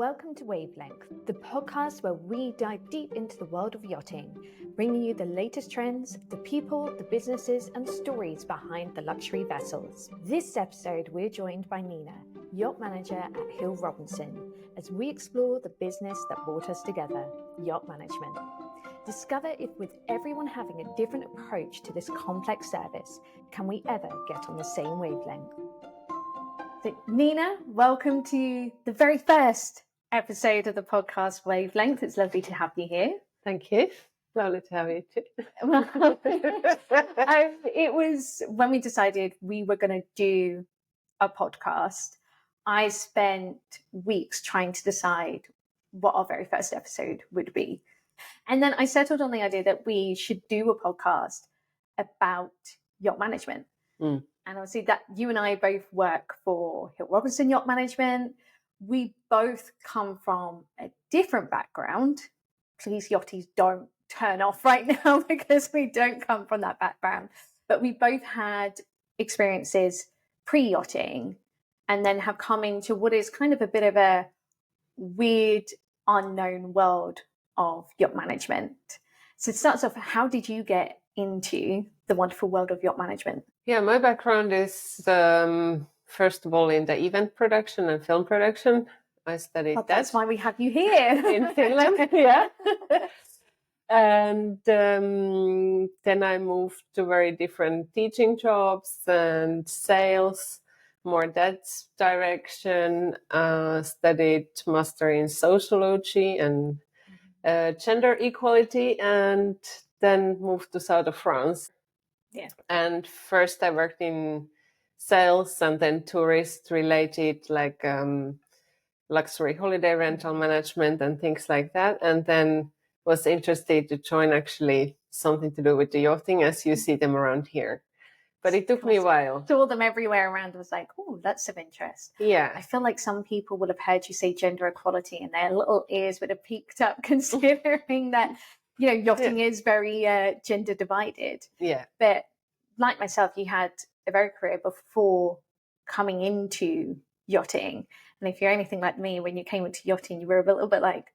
Welcome to Wavelength, the podcast where we dive deep into the world of yachting, bringing you the latest trends, the people, the businesses, and stories behind the luxury vessels. This episode, we're joined by Niina, Yacht Manager at Hill Robinson, as we explore the business that brought us together, Yacht Management. Discover if with everyone having a different approach to this complex service, can we ever get on the same wavelength? So, Niina, welcome to the very first episode of the podcast Wavelength. It's lovely to have you here. Thank you. Lovely to have you too. It was when we decided we were going to do a podcast, I spent weeks trying to decide what our very first episode would be. And then I settled on the idea that we should do a podcast about yacht management. And obviously that you and I both work for Hill Robinson Yacht Management. We both come from a different background. Please, yachties, don't turn off right now because we don't come from that background. But we both had experiences pre-yachting and then have come into what is kind of a bit of a weird, unknown world of yacht management. So it starts off, how did you get into the wonderful world of yacht management? Yeah, my background is first of all in the event production and film production. I studied that. That's why we have you here in Finland. Yeah. And then I moved to very different teaching jobs and sales, more that direction. Studied master in sociology and gender equality, and then moved to south of France. Yeah. And first I worked in sales and then tourist related, like luxury holiday rental management and things like that. And then was interested to join actually something to do with the yachting as you see them around here. But it took me a while. Saw them everywhere around, was like, oh, that's of interest. Yeah. I feel like some people would have heard you say gender equality and their little ears would have peaked up considering that, you know, yachting is very gender divided. Yeah. But like myself, you had a very career before coming into yachting. And if you're anything like me, when you came into yachting, you were a little bit like,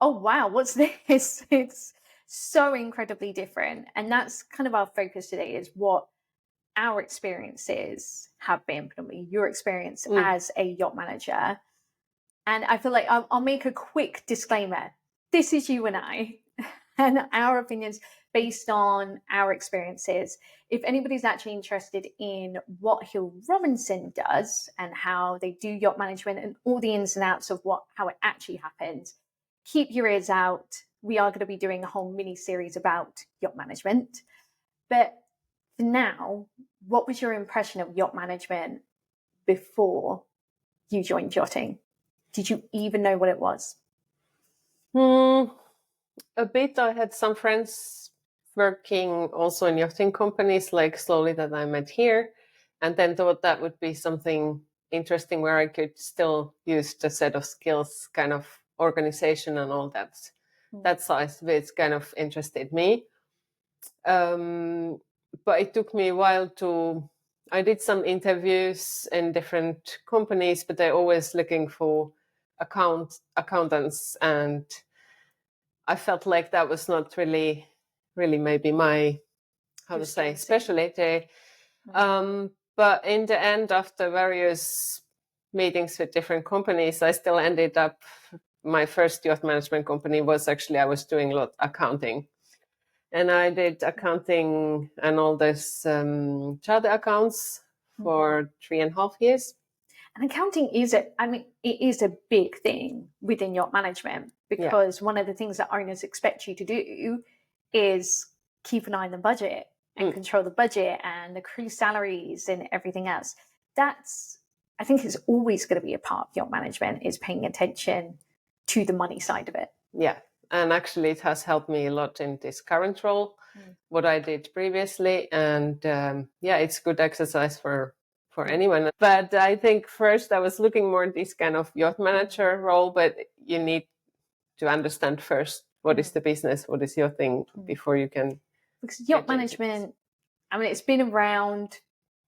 oh, wow, what's this? It's so incredibly different. And that's kind of our focus today, is what our experiences have been, predominantly your experience as a yacht manager. And I feel like I'll make a quick disclaimer. This is you and I and our opinions based on our experiences. If anybody's actually interested in what Hill Robinson does and how they do yacht management and all the ins and outs of how it actually happens, keep your ears out. We are going to be doing a whole mini series about yacht management. But for now, what was your impression of yacht management before you joined yachting? Did you even know what it was? A bit. I had some friends working also in yachting companies, like slowly that I met here, and then thought that would be something interesting where I could still use the set of skills, kind of organization and all that. That side of it kind of interested me. But it took me a while I did some interviews in different companies, but they're always looking for accountants, and I felt like that was not really maybe my, specialty. But in the end, after various meetings with different companies, I still ended up, my first yacht management company was actually, I was doing a lot of accounting. And I did accounting and all this charter accounts for 3.5 years. And accounting is it is a big thing within yacht management, because one of the things that owners expect you to do is keep an eye on the budget and control the budget and the crew salaries and everything else. I think it's always going to be a part of yacht management, is paying attention to the money side of it. Yeah. And actually it has helped me a lot in this current role, what I did previously. And it's good exercise for anyone. But I think first I was looking more at this kind of yacht manager role, but you need to understand first what is the business, what is your thing before you can. Because yacht management, it's been around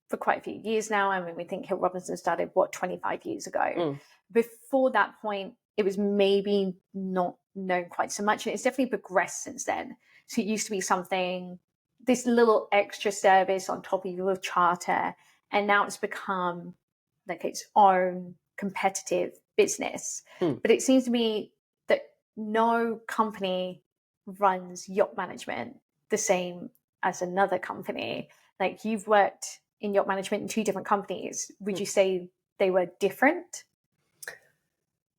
for quite a few years now. We think Hill Robinson started, 25 years ago. Before that point, it was maybe not known quite so much, and it's definitely progressed since then. So it used to be something, this little extra service on top of your charter, and now it's become like its own competitive business. But it seems to me that no company runs yacht management the same as another company. Like, you've worked in yacht management in two different companies. Would you say they were different?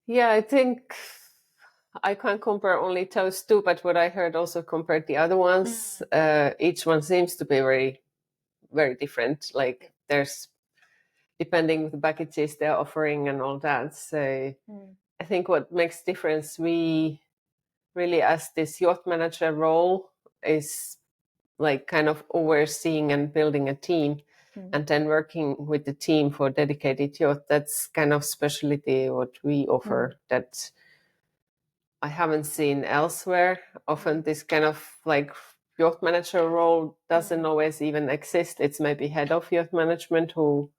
Yeah, I think I can't compare only those two, but what I heard also compared the other ones, each one seems to be very, very different. Like, there's, depending the packages they're offering and all that. So I think what makes difference, we really, as this yacht manager role, is like kind of overseeing and building a team, and then working with the team for dedicated yacht. That's kind of specialty what we offer that I haven't seen elsewhere. Often this kind of like yacht manager role doesn't always even exist. It's maybe head of yacht management who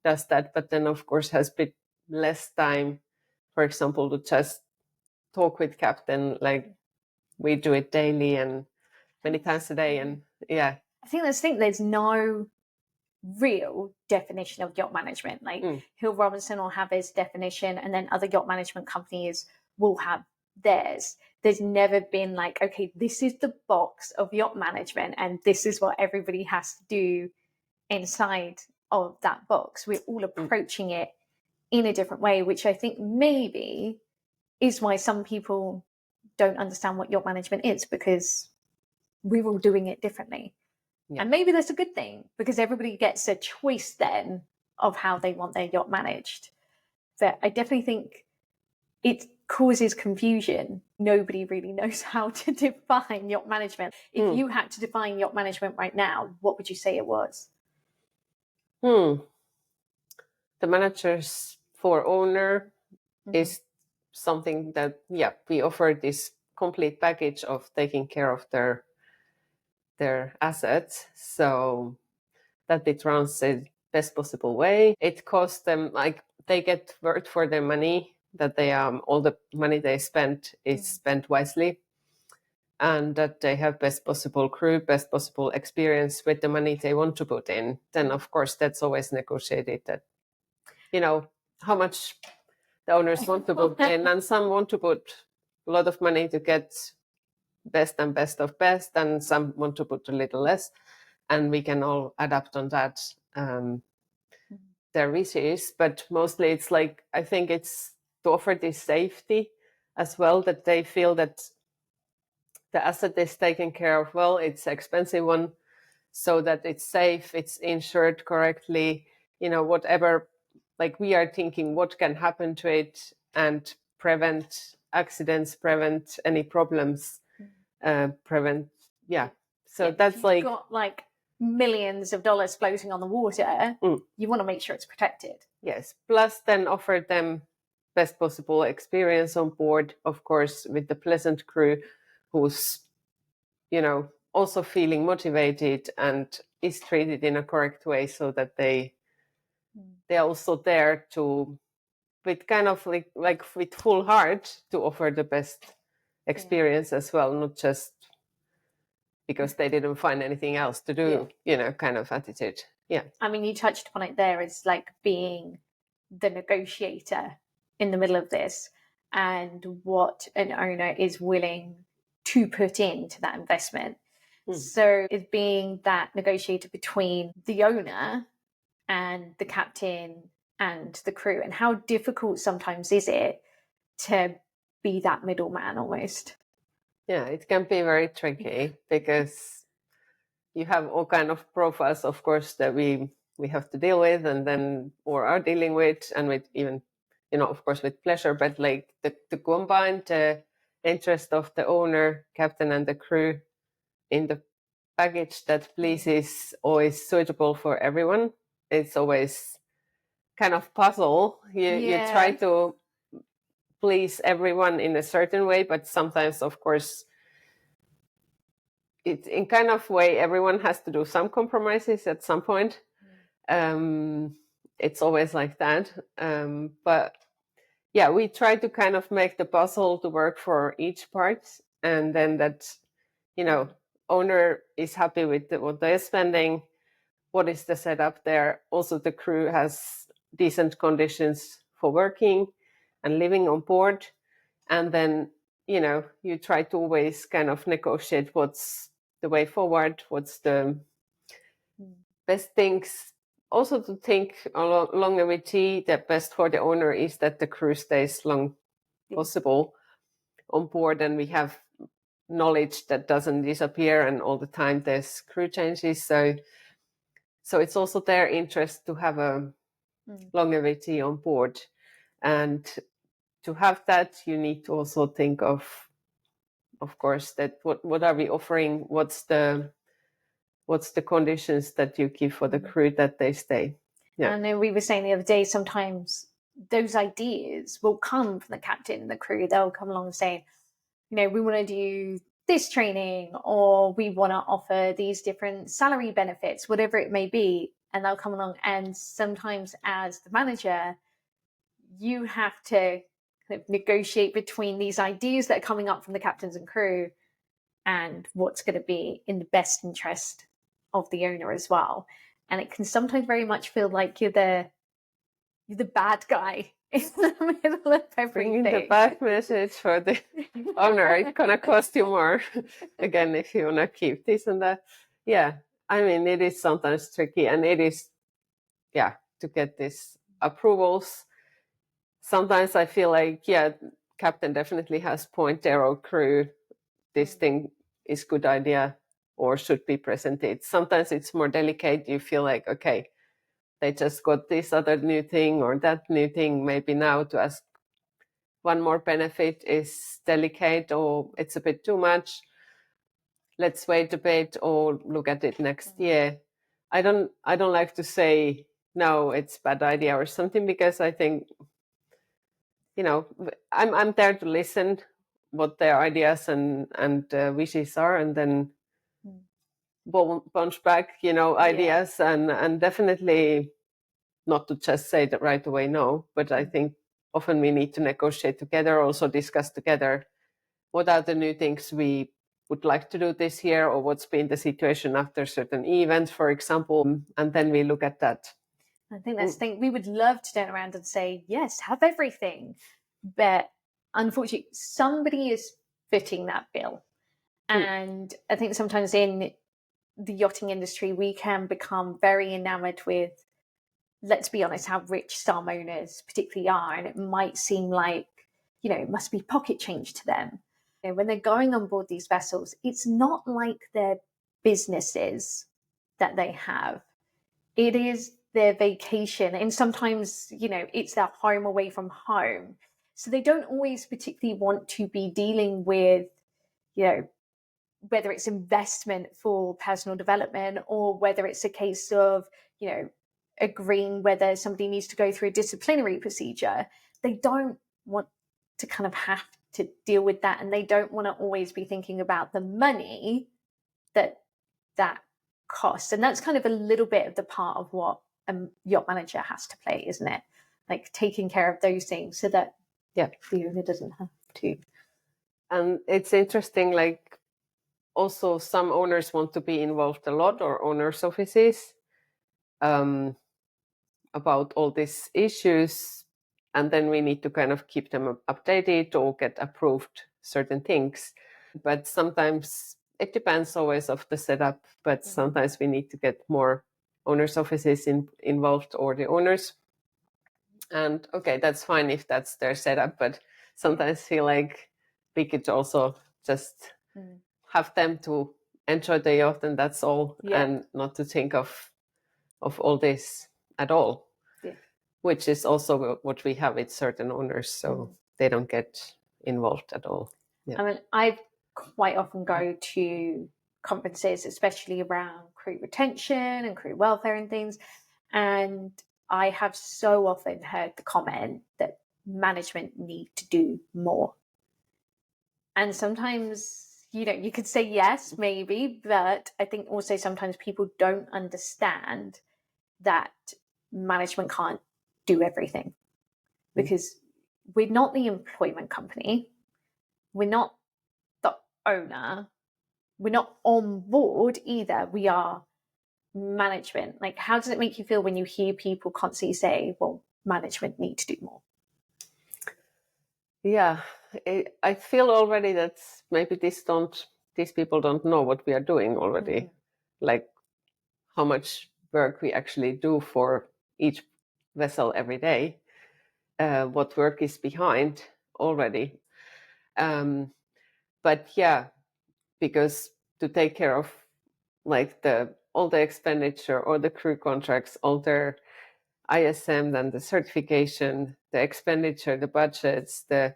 does that, but then of course has bit less time, for example, to just talk with captain. Like, we do it daily and many times a day, and yeah. I think there's no real definition of yacht management. Like, Hill Robinson will have his definition, and then other yacht management companies will have theirs. There's never been like, okay, this is the box of yacht management, and this is what everybody has to do inside of that box. We're all approaching it in a different way, which I think maybe is why some people don't understand what yacht management is, because we're all doing it differently. Yeah. And maybe that's a good thing, because everybody gets a choice then of how they want their yacht managed. But I definitely think it causes confusion. Nobody really knows how to define yacht management. If you had to define yacht management right now, what would you say it was? The managers for owner is something that, we offer this complete package of taking care of their assets, so that it runs the best possible way. It costs them, like, they get worth for their money, that they all the money they spend is spent wisely, and that they have best possible crew, best possible experience with the money they want to put in. Then of course that's always negotiated, that how much the owners want to put in, and some want to put a lot of money to get best and best of best, and some want to put a little less, and we can all adapt on that, their wishes. But mostly it's like, I think it's to offer this safety as well, that they feel that the asset is taken care of well. It's an expensive one, so that it's safe, it's insured correctly, whatever, like, we are thinking what can happen to it, and prevent accidents, prevent any problems, prevent, so that's like, you've got like millions of dollars floating on the water, you want to make sure it's protected. Yes, plus then offer them best possible experience on board, of course, with the pleasant crew who's also feeling motivated and is treated in a correct way, so that they're also there to, with kind of like with full heart, to offer the best experience as well, not just because they didn't find anything else to do, kind of attitude. Yeah. I mean, you touched upon it there. It's like being the negotiator in the middle of this, and what an owner is willing to put into that investment. So it's being that negotiator between the owner and the captain and the crew. And how difficult sometimes is it to be that middleman almost? Yeah, it can be very tricky, because you have all kind of profiles, of course, that we have to deal with, and then or are dealing with, and with even, of course, with pleasure, but like the combined interest of the owner, captain, and the crew in the package that pleases, always suitable for everyone. It's always kind of puzzle. You try to please everyone in a certain way, but sometimes, of course, it's in kind of way everyone has to do some compromises at some point. It's always like that. But yeah, we try to kind of make the puzzle to work for each part, and then that, you know, owner is happy with what they're spending, what is the setup there. Also, the crew has decent conditions for working and living on board. And then, you know, you try to always kind of negotiate what's the way forward, what's the best things. Also to think longevity, the best for the owner is that the crew stays long possible on board, and we have knowledge that doesn't disappear, and all the time there's crew changes. So it's also their interest to have a longevity on board. And to have that, you need to also think of course, that what are we offering? What's the conditions that you give for the crew that they stay? Yeah. I know we were saying the other day, sometimes those ideas will come from the captain and the crew. They'll come along and say, you know, we want to do this training, or we want to offer these different salary benefits, whatever it may be. And they'll come along, and sometimes as the manager, you have to kind of negotiate between these ideas that are coming up from the captains and crew and what's going to be in the best interest of the owner as well. And it can sometimes very much feel like you're the bad guy in the middle of everything. Bringing the back message for the owner. It's gonna cost you more again if you wanna keep this and that. Yeah, I mean, it is sometimes tricky, and it is, yeah, to get these approvals. Sometimes I feel like, yeah, captain definitely has point there, or crew, this thing is good idea or should be presented. Sometimes it's more delicate. You feel like, okay, they just got this other new thing or that new thing. Maybe now to ask one more benefit is delicate, or it's a bit too much. Let's wait a bit or look at it next year. I don't like to say no, it's bad idea or something, because I think, you know, I'm there to listen what their ideas and wishes are, and then punch back, you know, ideas, and definitely not to just say that right away no, but I think often we need to negotiate together, also discuss together what are the new things we would like to do this year, or what's been the situation after certain events, for example, and then we look at that. I think that's the thing. We would love to turn around and say, yes, have everything. But unfortunately, somebody is fitting that bill. And I think sometimes in the yachting industry, we can become very enamored with, let's be honest, how rich some owners particularly are. And it might seem like, you know, it must be pocket change to them. You know, when they're going on board these vessels, it's not like their businesses that they have. It is their vacation. And sometimes, you know, it's their home away from home. So they don't always particularly want to be dealing with, you know, whether it's investment for personal development, or whether it's a case of, you know, agreeing whether somebody needs to go through a disciplinary procedure. They don't want to kind of have to deal with that, and they don't want to always be thinking about the money that costs. And that's kind of a little bit of the part of what a yacht manager has to play, isn't it? Like taking care of those things so that the owner doesn't have to. And it's interesting, like, also some owners want to be involved a lot, or owners' offices, about all these issues, and then we need to kind of keep them updated or get approved certain things. But sometimes it depends always of the setup, but sometimes we need to get more owners' offices involved, or the owners. And okay, that's fine if that's their setup, but sometimes feel like we could also just have them to enjoy the yacht, and that's all, and not to think of all this at all, which is also what we have with certain owners, so they don't get involved at all. I mean, I quite often go to conferences, especially around crew retention and crew welfare and things, and I have so often heard the comment that management need to do more. And sometimes, you know, you could say yes, maybe, but I think also sometimes people don't understand that management can't do everything, because we're not the employment company, we're not the owner, we're not on board either, we are management. Like, how does it make you feel when you hear people constantly say, well, management need to do more? Yeah, I feel already that maybe these people don't know what we are doing already, like how much work we actually do for each vessel every day, what work is behind already. But yeah, because to take care of like all the expenditure, all the crew contracts, all their ISM, then the certification, the expenditure, the budgets, the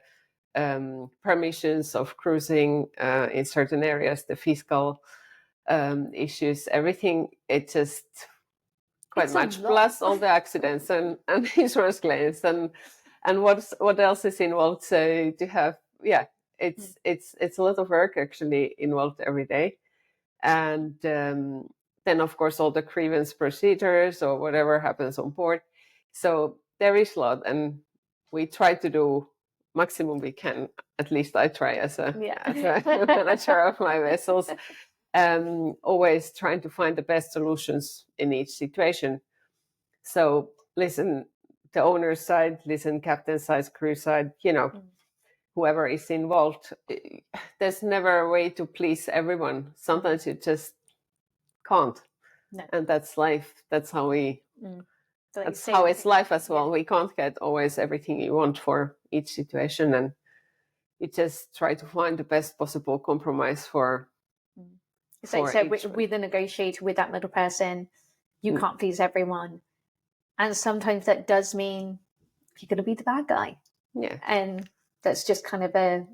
permissions of cruising in certain areas, the fiscal issues, everything, it just quite much, plus all the accidents and insurance claims and what else is involved. So to have, it's a lot of work actually involved every day. And then of course all the grievance procedures or whatever happens on board. So there is a lot, and we try to do maximum we can. At least I try as a manager of my vessels, always trying to find the best solutions in each situation. So listen, the owner's side, listen, captain side, crew side, whoever is involved. There's never a way to please everyone. Sometimes you just can't. No. And that's life. That's how that's how it's life as well. We can't get always everything you want for each situation, and you just try to find the best possible compromise for. It's like you said, with the negotiator, with that middle person, you can't please everyone. And sometimes that does mean you're going to be the bad guy. Yeah. And that's just kind of a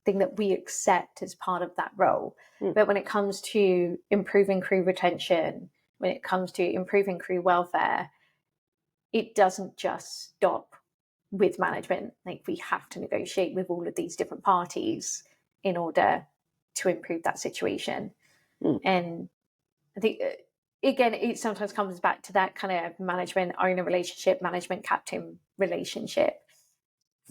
thing that we accept as part of that role. But when it comes to improving crew retention, when it comes to improving crew welfare, it doesn't just stop with management. Like, we have to negotiate with all of these different parties in order to improve that situation. And I think, again, it sometimes comes back to that kind of management owner relationship, management captain relationship.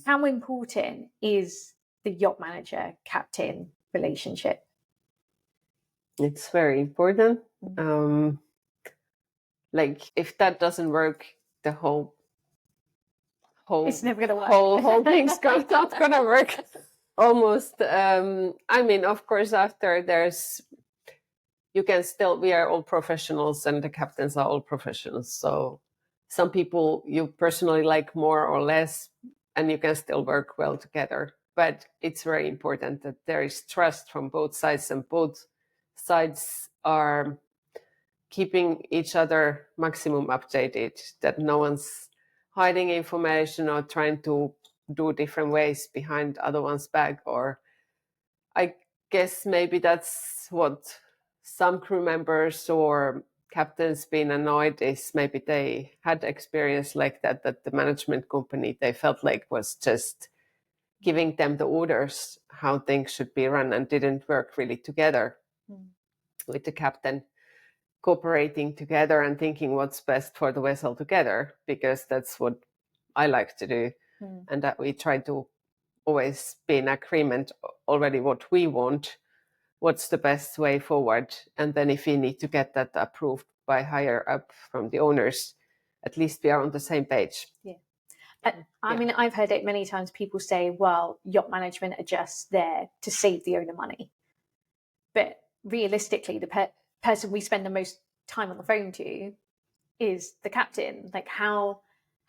How important is the yacht manager captain relationship? It's very important. Like, if that doesn't work, the whole it's never gonna work. whole thing's not gonna work. Almost. I mean, of course, after we are all professionals, and the captains are all professionals. So some people you personally like more or less, and you can still work well together. But it's very important that there is trust from both sides, and both sides are keeping each other maximum updated, that no one's hiding information or trying to do different ways behind other one's back. Or I guess maybe that's what some crew members or captains been annoyed is, maybe they had experience like that the management company, they felt like, was just giving them the orders how things should be run, and didn't work really together with the captain cooperating together and thinking what's best for the vessel together, because that's what I like to do. And that we try to always be in agreement already what we want, what's the best way forward. And then if we need to get that approved by higher up from the owners, at least we are on the same page. I mean, I've heard it many times. People say, well, yacht management are just there to save the owner money. But realistically, the person we spend the most time on the phone to is the captain. Like, how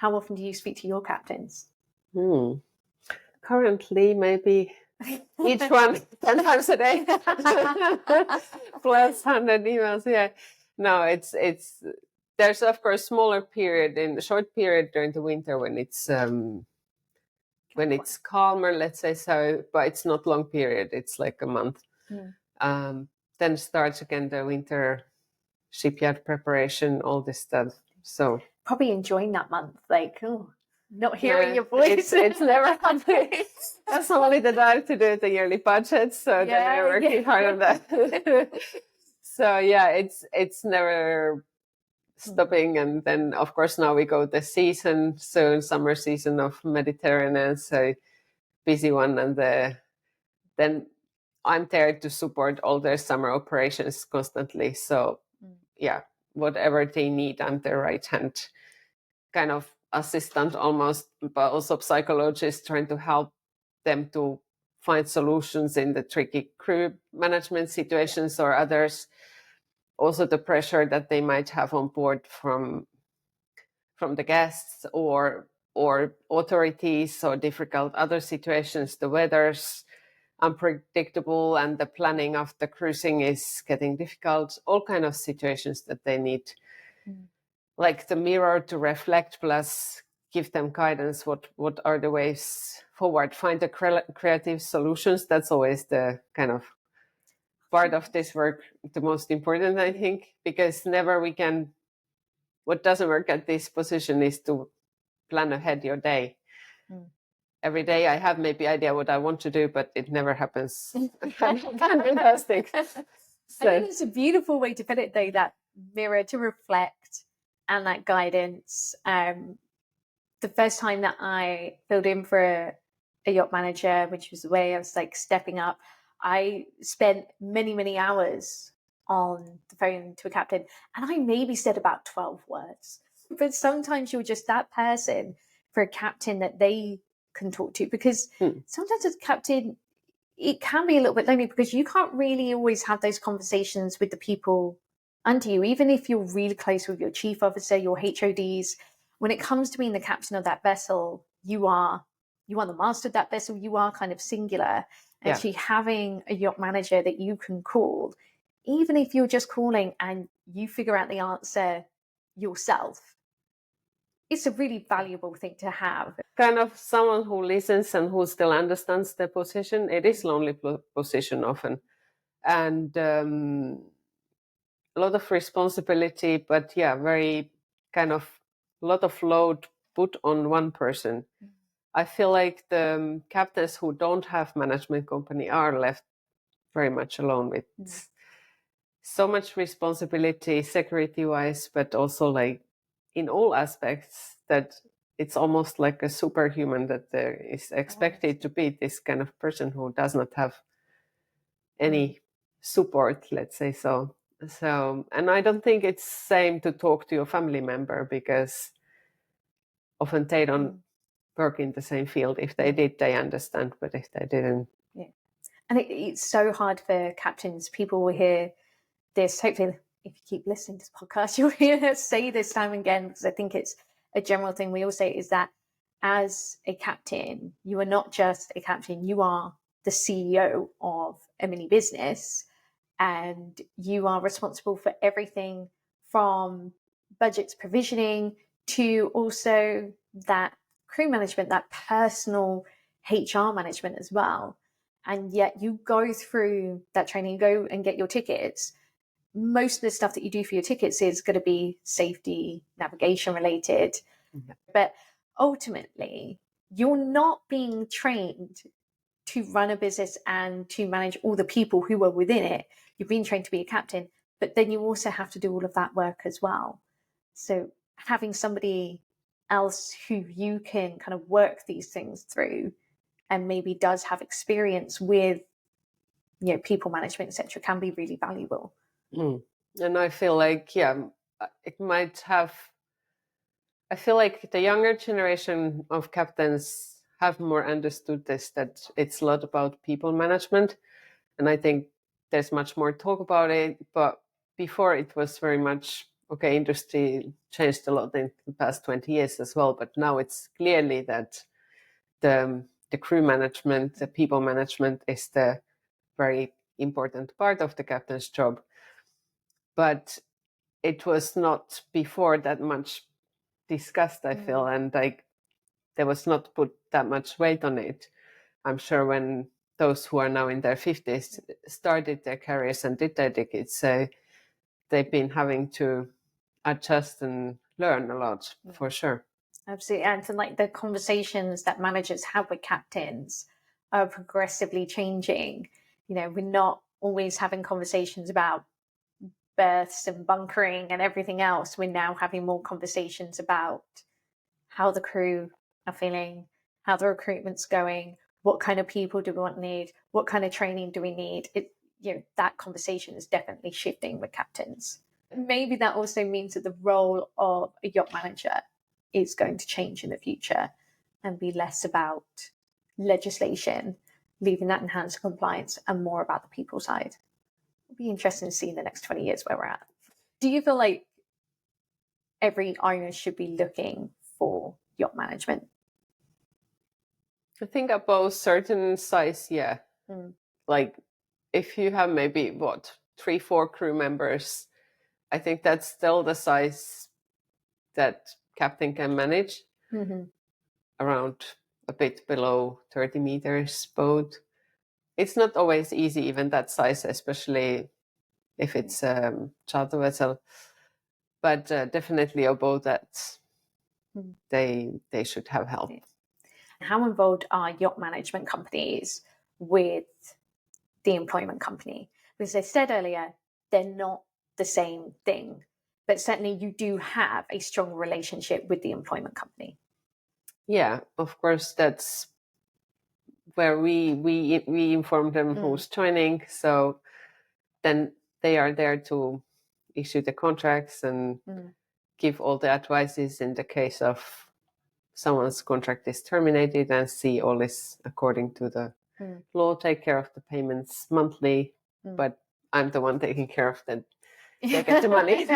often do you speak to your captains? Currently, maybe each one 10 times a day, plus 100 emails. Yeah, no, it's there's of course smaller period, in the short period during the winter when it's calmer, let's say so, but it's not long period. It's like a month. Then starts again the winter shipyard preparation, all this stuff. So probably enjoying that month, like, not hearing your voice. It's never happening. That's only the time to do the yearly budget. So then we're working hard on that. So yeah, it's never stopping. And then, of course, now we go the season, so summer season of Mediterranean, so busy one. And then I'm there to support all their summer operations constantly. So yeah, whatever they need, I'm their right hand kind of assistant almost, but also psychologist, trying to help them to find solutions in the tricky crew management situations or others. Also the pressure that they might have on board from the guests or authorities, or difficult other situations. The weather's unpredictable and the planning of the cruising is getting difficult. All kind of situations that they need like the mirror to reflect, plus give them guidance. What are the ways forward? Find the creative solutions. That's always the kind of part of this work, the most important, I think, because never we can. What doesn't work at this position is to plan ahead your day. Every day I have maybe idea what I want to do, but it never happens. Fantastic. So. I think it's a beautiful way to put it, though, that mirror to reflect and that guidance. The first time that I filled in for a yacht manager, which was the way I was like stepping up, I spent many hours on the phone to a captain, and I maybe said about 12 words. But sometimes you're just that person for a captain that they can talk to, because sometimes as a captain, it can be a little bit lonely because you can't really always have those conversations with the people under you, even if you're really close with your chief officer, your HODs. When it comes to being the captain of that vessel, you are the master of that vessel. You are kind of singular. Actually, having a yacht manager that you can call, even if you're just calling and you figure out the answer yourself, it's a really valuable thing to have. Kind of someone who listens and who still understands the position. It is lonely position often, and a lot of responsibility, but very kind of a lot of load put on one person. I feel like the captains who don't have management company are left very much alone with so much responsibility, security wise, but also like in all aspects, that it's almost like a superhuman, that there is expected to be this kind of person who does not have any support, let's say so. And I don't think it's same to talk to your family member, because often they don't work in the same field. If they did, they understand, but if they didn't. And it's so hard for captains. People will hear this, hopefully if you keep listening to this podcast, you'll hear us say this time and again, because I think it's a general thing we all say, is that as a captain, you are not just a captain, you are the CEO of a mini business, and you are responsible for everything from budgets provisioning to also that crew management, that personal HR management as well. And yet you go through that training, you go and get your tickets. Most of the stuff that you do for your tickets is going to be safety, navigation related. But ultimately, you're not being trained to run a business and to manage all the people who are within it. You've been trained to be a captain, but then you also have to do all of that work as well. So having somebody else who you can kind of work these things through and maybe does have experience with, people management, etc., can be really valuable. And I feel like, it might have, I feel like the younger generation of captains have more understood this, that it's a lot about people management. And I think there's much more talk about it. But before, it was very much, industry changed a lot in the past 20 years as well. But now it's clearly that the crew management, the people management is the very important part of the captain's job. But it was not before that much discussed, I feel, and like there was not put that much weight on it. I'm sure when those who are now in their 50s started their careers and did their tickets, they've been having to adjust and learn a lot, for sure. Absolutely. And so like the conversations that managers have with captains are progressively changing. We're not always having conversations about berths and bunkering and everything else, we're now having more conversations about how the crew are feeling, how the recruitment's going, what kind of people do we want need, what kind of training do we need. That conversation is definitely shifting with captains. Maybe that also means that the role of a yacht manager is going to change in the future and be less about legislation, leaving that in hands of compliance, and more about the people side. It'll be interesting to see in the next 20 years where we're at. Do you feel like every owner should be looking for yacht management? I think above certain size, yeah. Like if you have maybe 3-4 crew members, I think that's still the size that captain can manage. Around a bit below 30 meters boat. It's not always easy, even that size, especially if it's a charter vessel. But definitely above that, they should have help. How involved are yacht management companies with the employment company? Because I said earlier, they're not the same thing, but certainly you do have a strong relationship with the employment company. Yeah, of course, that's where we inform them who's joining. So then they are there to issue the contracts and give all the advices in the case of someone's contract is terminated, and see all this according to the law, take care of the payments monthly. But I'm the one taking care of them. They get the money.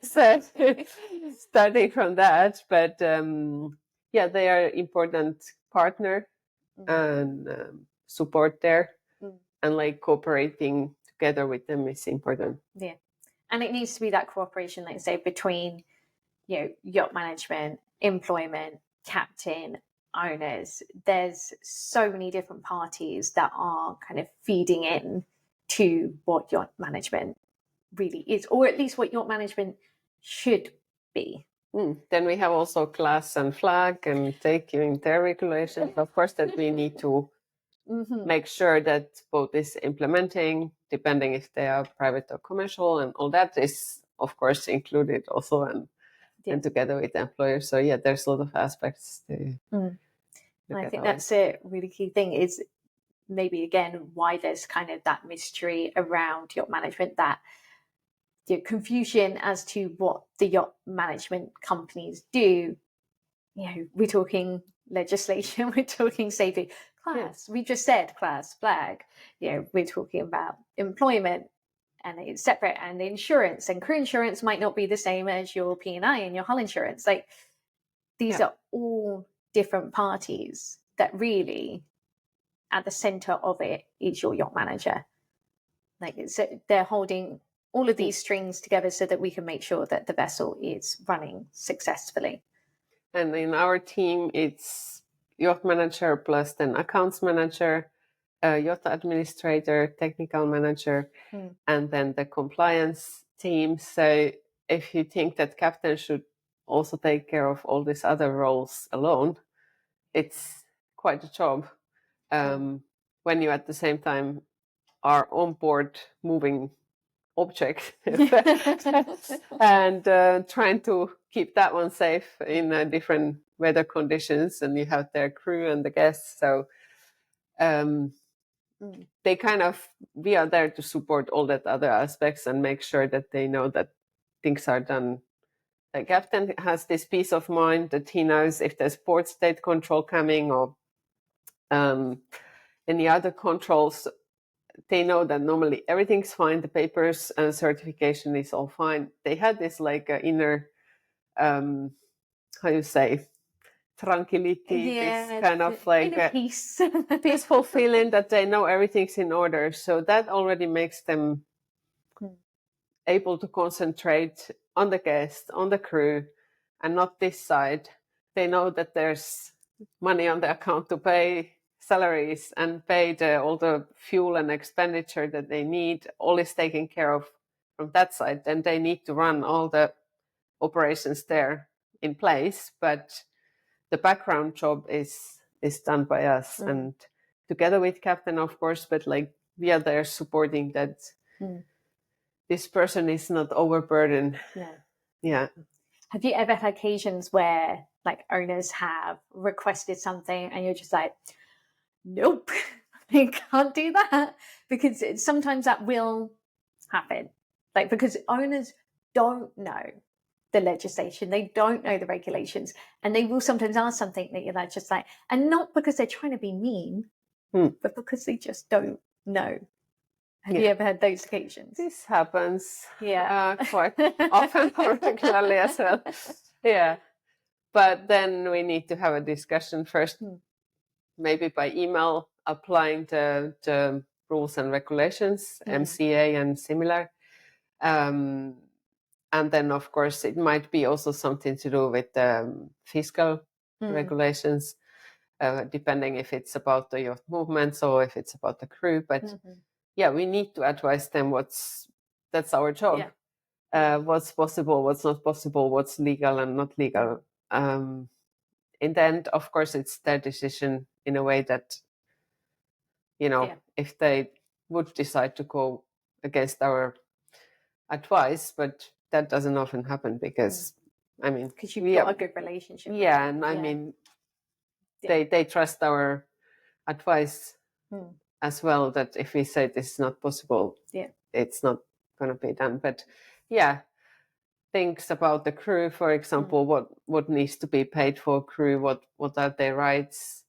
So starting from that, but they are important partner and support there, and like cooperating together with them is important. Yeah, and it needs to be that cooperation, like I say, between yacht management, employment, captain, owners. There's so many different parties that are kind of feeding in to what yacht management really is, or at least what yacht management should be. Then we have also class and flag and taking their regulations. Of course, that we need to make sure that boat is implementing, depending if they are private or commercial, and all that is, of course, included also and together with the employer. So yeah, there's a lot of aspects to I think that's a really key thing, is maybe again why there's kind of that mystery around yacht management, that confusion as to what the yacht management companies do. We're talking legislation, we're talking safety, class. We just said class, flag. We're talking about employment, and it's separate, and insurance, and crew insurance might not be the same as your P&I and your hull insurance. Like these are all different parties that really at the center of it is your yacht manager. Like they're holding all of these strings together so that we can make sure that the vessel is running successfully. And in our team, it's yacht manager plus then accounts manager, yacht administrator, technical manager, and then the compliance team. So if you think that captain should also take care of all these other roles alone, it's quite a job. When you at the same time are on board moving object and trying to keep that one safe in different weather conditions, and you have their crew and the guests. So they we are there to support all that other aspects and make sure that they know that things are done. The captain has this peace of mind that he knows if there's port state control coming or any other controls, they know that normally everything's fine. The papers and certification is all fine. They had this inner, how you say, tranquility, this kind of like peace. peaceful feeling that they know everything's in order. So that already makes them able to concentrate on the guest, on the crew, and not this side. They know that there's money on the account to pay salaries and pay all the fuel and expenditure that they need. All is taken care of from that side. Then they need to run all the operations there in place, but the background job is done by us and together with captain, of course, but like we are there supporting that this person is not overburdened. No. Yeah. Have you ever had occasions where like owners have requested something and you're just like, nope, I can't do that? Because sometimes that will happen. Like, because owners don't know the legislation, they don't know the regulations, and they will sometimes ask something that you're like, just like, and not because they're trying to be mean, but because they just don't know. Have you ever had those occasions? This happens Yeah. quite often or regularly as well. Yeah. But then we need to have a discussion first, maybe by email, applying the rules and regulations, MCA and similar. And then, of course, it might be also something to do with fiscal regulations, depending if it's about the yacht movements or if it's about the crew. But yeah, we need to advise them that's our job. What's possible, what's not possible, what's legal and not legal. In the end, of course, it's their decision in a way that, if they would decide to go against our advice, but that doesn't often happen because, because you've got a good relationship. Yeah, and I mean, they trust our advice as well, that if we say this is not possible, it's not going to be done. But yeah, things about the crew, for example, what needs to be paid for crew, what are their rights,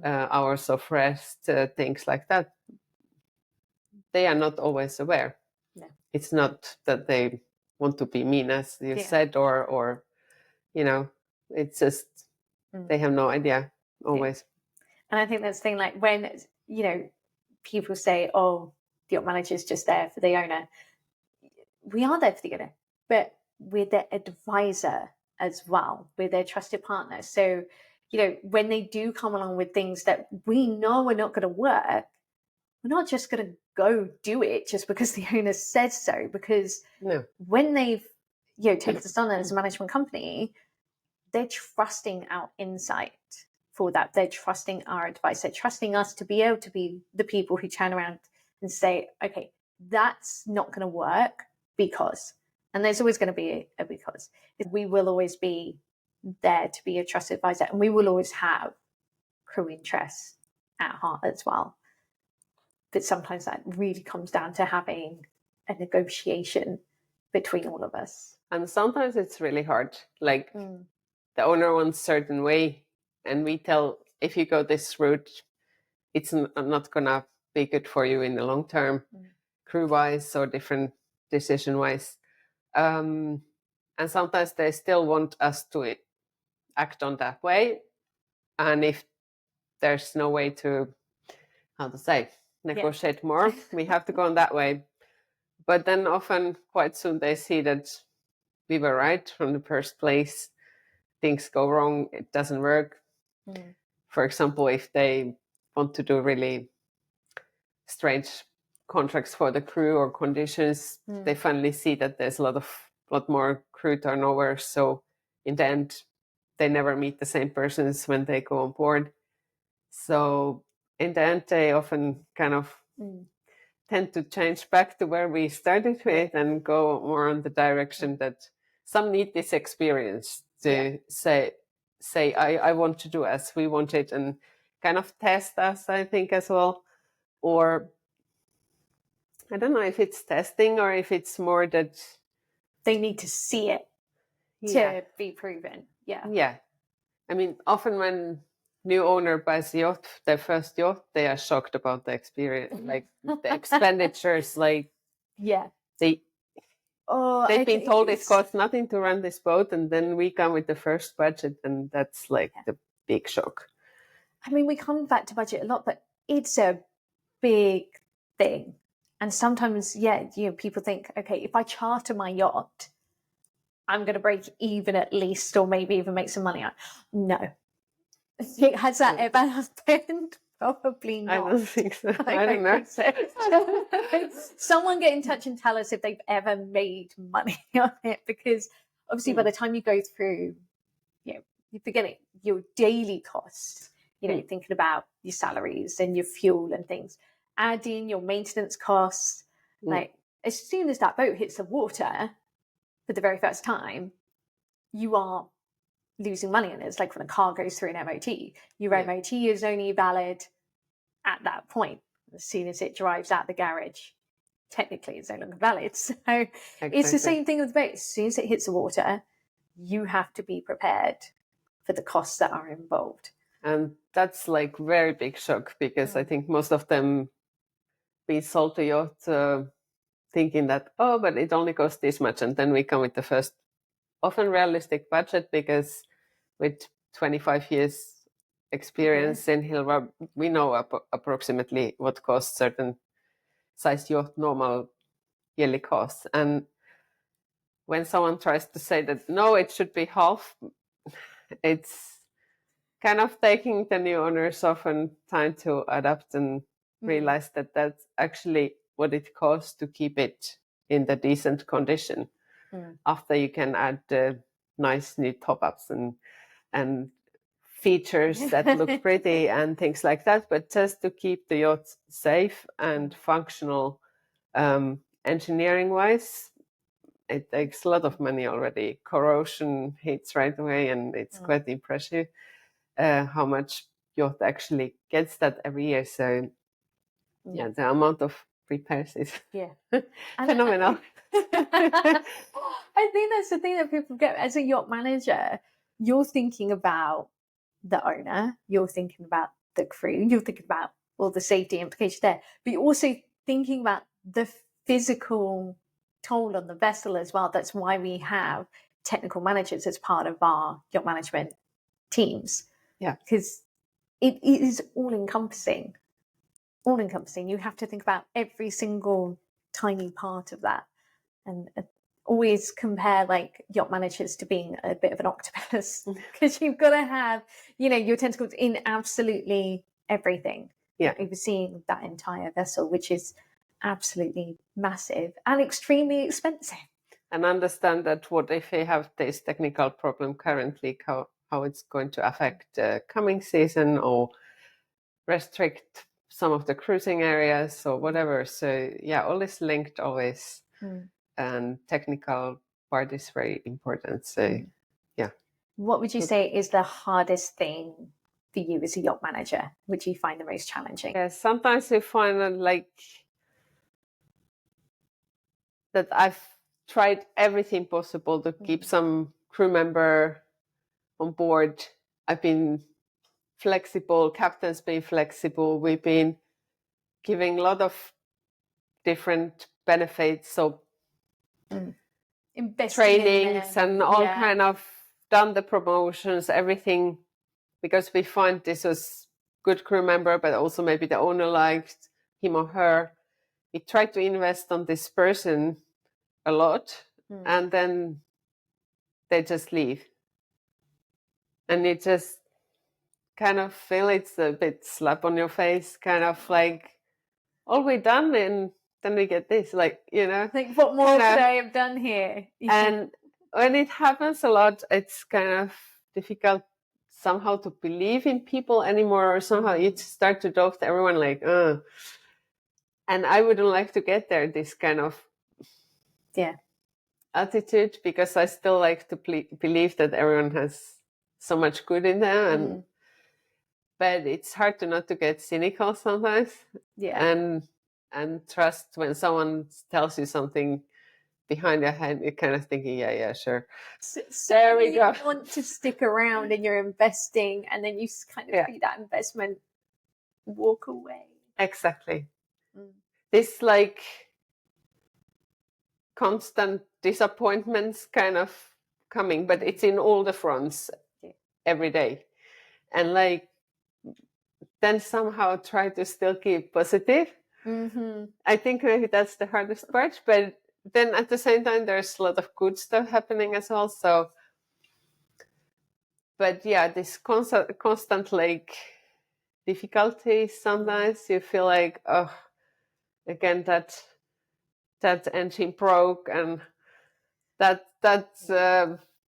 hours of rest, things like that. They are not always aware. No. It's not that they want to be mean, as you said, or it's just they have no idea always. And I think that's the thing, like when people say, oh, the yacht manager is just there for the owner. We are there for the owner, but we're their advisor as well. We're their trusted partner. So, when they do come along with things that we know are not going to work, we're not just going to go do it just because the owner says so. Because when they've taken us on as a management company, they're trusting our insight for that. They're trusting our advice. They're trusting us to be able to be the people who turn around and say, okay, that's not going to work because, and there's always going to be a because. We will always be there to be a trusted advisor, and we will always have crew interests at heart as well. But sometimes that really comes down to having a negotiation between all of us. And sometimes it's really hard. Like the owner wants a certain way, and we tell, if you go this route, it's not going to be good for you in the long term, crew-wise or different decision-wise. And sometimes they still want us to act on that way. And if there's no way to, negotiate more, we have to go on that way. But then often, quite soon, they see that we were right from the first place. Things go wrong, it doesn't work. For example, if they want to do really strange contracts for the crew or conditions, they finally see that there's a lot more crew turnover. So in the end, they never meet the same persons when they go on board. So in the end, they often kind of tend to change back to where we started with and go more on the direction that some need this experience to say, I want to do as we want it, and kind of test us, I think, as well. Or I don't know if it's testing or if it's more that they need to see it to be proven. Yeah. I mean, often when new owner buys a yacht, their first yacht, they are shocked about the experience, like the expenditures, like they've been told it costs nothing to run this boat, and then we come with the first budget, and that's like the big shock. I mean, we come back to budget a lot, but it's a big thing. And sometimes, people think, okay, if I charter my yacht, I'm going to break even at least, or maybe even make some money on. No. Has that ever happened? Probably not. I don't think so. I don't know. Someone get in touch and tell us if they've ever made money on it, because obviously by the time you go through, you're forgetting your daily costs. You're thinking about your salaries and your fuel and things. Add in your maintenance costs. Like as soon as that boat hits the water for the very first time, you are losing money. And it's like when a car goes through an MOT, your MOT is only valid at that point. As soon as it drives out the garage, technically it's no longer valid. So it's the same thing with the boat. As soon as it hits the water, you have to be prepared for the costs that are involved. And that's like very big shock, because I think most of them be sold a yacht thinking that, oh, but it only costs this much. And then we come with the first often realistic budget, because with 25 years experience in Hilva, we know approximately what costs certain size yacht normal yearly costs. And when someone tries to say that, no, it should be half, it's kind of taking the new owners often time to adapt and realize that that's actually what it costs to keep it in the decent condition. After you can add nice new top-ups and features that look pretty and things like that, but just to keep the yacht safe and functional, engineering wise, it takes a lot of money already. Corrosion hits right away, and it's quite impressive how much yacht actually gets that every year. So yeah, the amount of repairs is phenomenal. I think that's the thing that people get. As a yacht manager, you're thinking about the owner, you're thinking about the crew, you're thinking about all the safety implications there, but you're also thinking about the physical toll on the vessel as well. That's why we have technical managers as part of our yacht management teams. Yeah, because it is all encompassing. All encompassing. You have to think about every single tiny part of that, and always compare like yacht managers to being a bit of an octopus, because you've got to have, your tentacles in absolutely everything. Overseeing that entire vessel, which is absolutely massive and extremely expensive. And understand that what if they have this technical problem currently, how it's going to affect the coming season or restrict some of the cruising areas or whatever. So yeah, all is linked always. And technical part is very important. So yeah. What would you say is the hardest thing for you as a yacht manager? Would you find the most challenging? Yeah, sometimes you find that I've tried everything possible to keep some crew member on board. I've been flexible, captain's been flexible. We've been giving a lot of different benefits, so trainings and all kind of done the promotions, everything, because we find this was good crew member, but also maybe the owner liked him or her. We try to invest on this person a lot, and then they just leave. And you just kind of feel it's a bit slap on your face, kind of like, all we done, and then we get this, like, Like, what more could I have done here? And when it happens a lot, it's kind of difficult somehow to believe in people anymore, or somehow you start to doubt everyone, like, and I wouldn't like to get there, this kind of attitude, because I still like to believe that everyone has so much good in them, and but it's hard to not to get cynical sometimes, and trust when someone tells you something behind your head. You're kind of thinking, yeah, sure. So there we go. You want to stick around and you're investing, and then you kind of see that investment walk away. Exactly. This like constant disappointments kind of coming, but it's in all the fronts every day. And like, then somehow try to still keep positive. I think maybe that's the hardest part, but then at the same time, there's a lot of good stuff happening as well. So, but yeah, this constant like difficulties, sometimes you feel like, oh, again, that engine broke, and that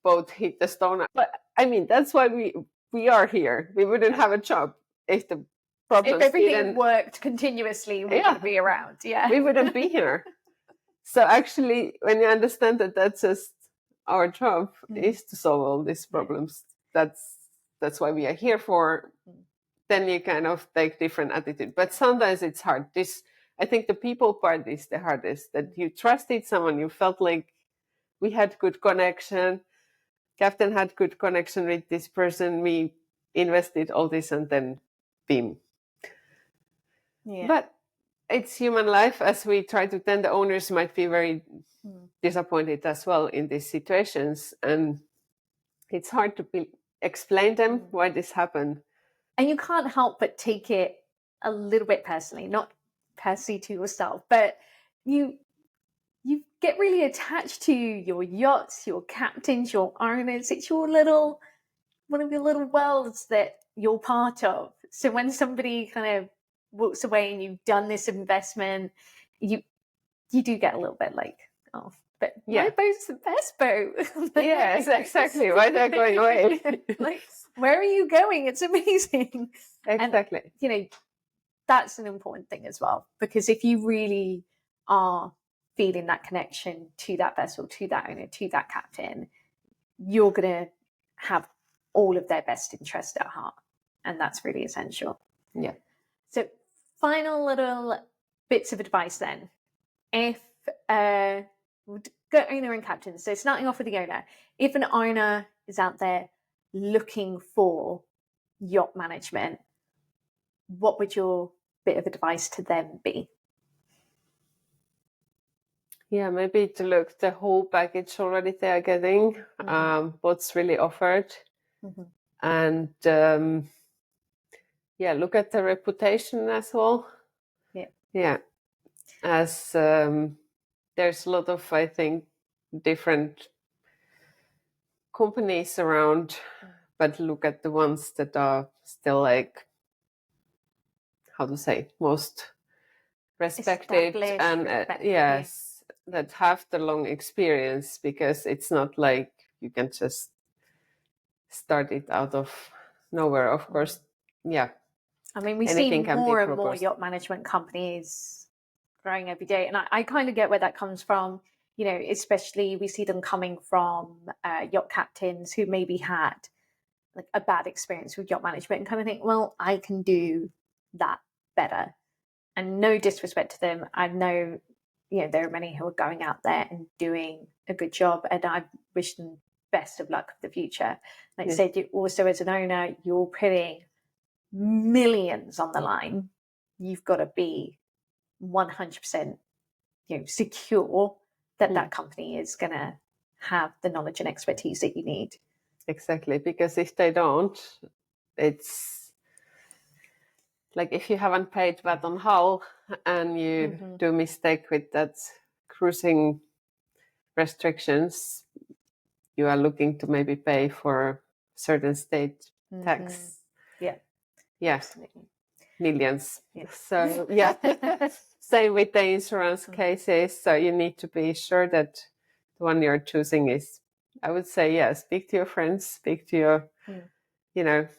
boat hit the stone. But I mean, that's why we are here. We wouldn't have a job if the problems if everything worked continuously. We wouldn't be around. We wouldn't be here. So actually, when you understand that that's just our job is to solve all these problems, that's why we are here for, then you kind of take different attitude. But sometimes it's hard. I think the people part is the hardest, that you trusted someone, you felt like we had good connection, captain had good connection with this person, we invested all this, and then boom. Yeah. But it's human life. As we try to tell, the owners might be very disappointed as well in these situations, and it's hard to explain them why this happened. And you can't help but take it a little bit personally, not personally to yourself, but you get really attached to your yachts, your captains, your owners. It's one of your little worlds that you're part of. So when somebody kind of walks away and you've done this investment, you do get a little bit like, oh, but my boat's the best boat. Yes, exactly. Why they're going away? Like, where are you going? It's amazing. Exactly. And, that's an important thing as well, because if you really are feeling that connection to that vessel, to that owner, to that captain, you're going to have all of their best interest at heart. And that's really essential. Yeah. So final little bits of advice then. If go owner and captain, so starting off with the owner, if an owner is out there looking for yacht management, what would your bit of advice to them be? Yeah, maybe to look the whole package already they are getting, what's really offered, and look at the reputation as well. Yeah, as there's a lot of, I think, different companies around, but look at the ones that are still like, how to say, most respected and yes, that have the long experience, because it's not like you can just start it out of nowhere. Of course, yeah. I mean, we see more and more yacht management companies growing every day, and I kind of get where that comes from. Especially we see them coming from yacht captains who maybe had like a bad experience with yacht management and kind of think, well, I can do that better. And no disrespect to them, I know, there are many who are going out there and doing a good job, and I wish them best of luck for the future. Like I said, you also as an owner, you're putting millions on the line. You've got to be 100% secure that that company is going to have the knowledge and expertise that you need. Exactly, because if they don't, it's like if you haven't paid VAT on hull and you do a mistake with that cruising restrictions, you are looking to maybe pay for certain state tax. Yeah, absolutely. Millions. So same with the insurance cases. So you need to be sure that the one you're choosing is, I would say, speak to your friends, speak to your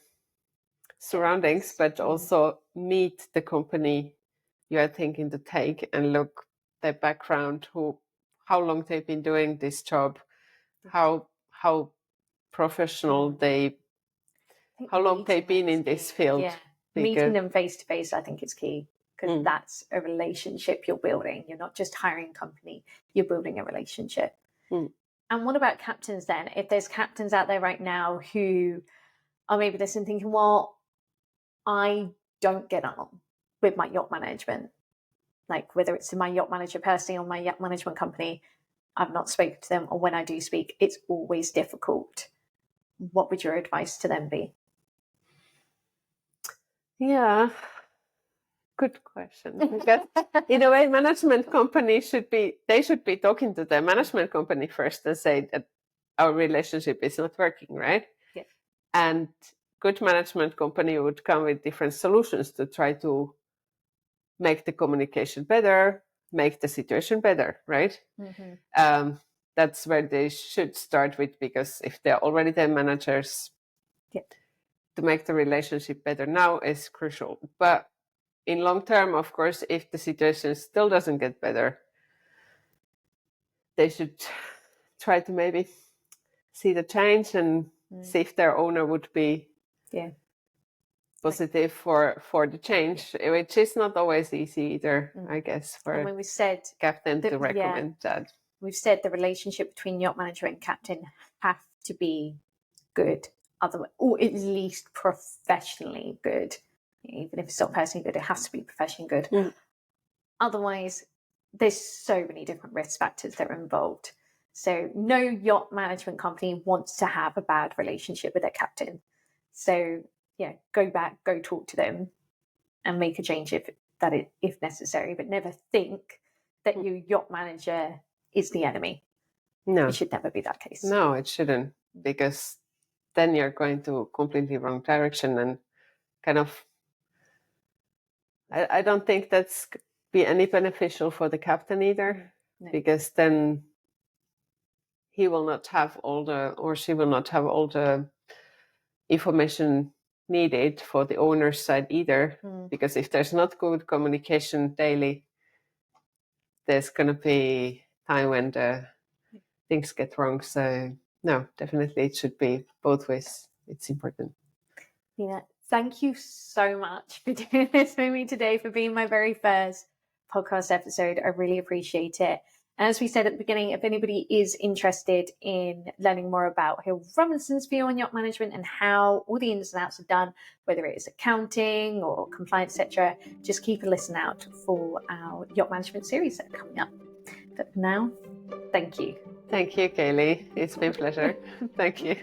surroundings, but also meet the company you are thinking to take and look their background, how long they've been doing this job, how professional how long they've been in this field. Yeah. Meeting them face to face, I think, is key, because that's a relationship you're building. You're not just hiring a company, you're building a relationship. And what about captains then? If there's captains out there right now who are maybe listening thinking, well, I don't get on with my yacht management, like whether it's in my yacht manager personally or my yacht management company, I've not spoken to them, or when I do speak, it's always difficult. What would your advice to them be? Yeah, good question. Because in a way, management companies should be talking to the management company first and say that our relationship is not working, right? Yeah. And good management company would come with different solutions to try to make the communication better, make the situation better, right? That's where they should start with, because if they're already the managers, to make the relationship better now is crucial. But in long term, of course, if the situation still doesn't get better, they should try to maybe see the change and see if their owner would be positive for the change, which is not always easy either, I guess, for and when we said captain to recommend that. We've said the relationship between yacht manager and captain have to be good, otherwise, or at least professionally good. Even if it's not personally good, it has to be professionally good. Otherwise, there's so many different risk factors that are involved. So no yacht management company wants to have a bad relationship with their captain. So go back, go talk to them and make a change if necessary, but never think that your yacht manager is the enemy. No. It should never be that case. No, it shouldn't, because then you're going to completely wrong direction and kind of, I don't think that's be any beneficial for the captain either, because then he will not have or she will not have all the information needed for the owner's side either, because if there's not good communication daily, there's going to be time when the things get wrong. So no, definitely it should be both ways. It's important. Niina, thank you so much for doing this with me today, for being my very first podcast episode. I really appreciate it. And as we said at the beginning, if anybody is interested in learning more about Hill Robinson's view on yacht management and how all the ins and outs are done, whether it is accounting or compliance, etc., just keep a listen out for our yacht management series that are coming up. But for now, thank you. Thank you, Kaylee. It's been a pleasure. Thank you.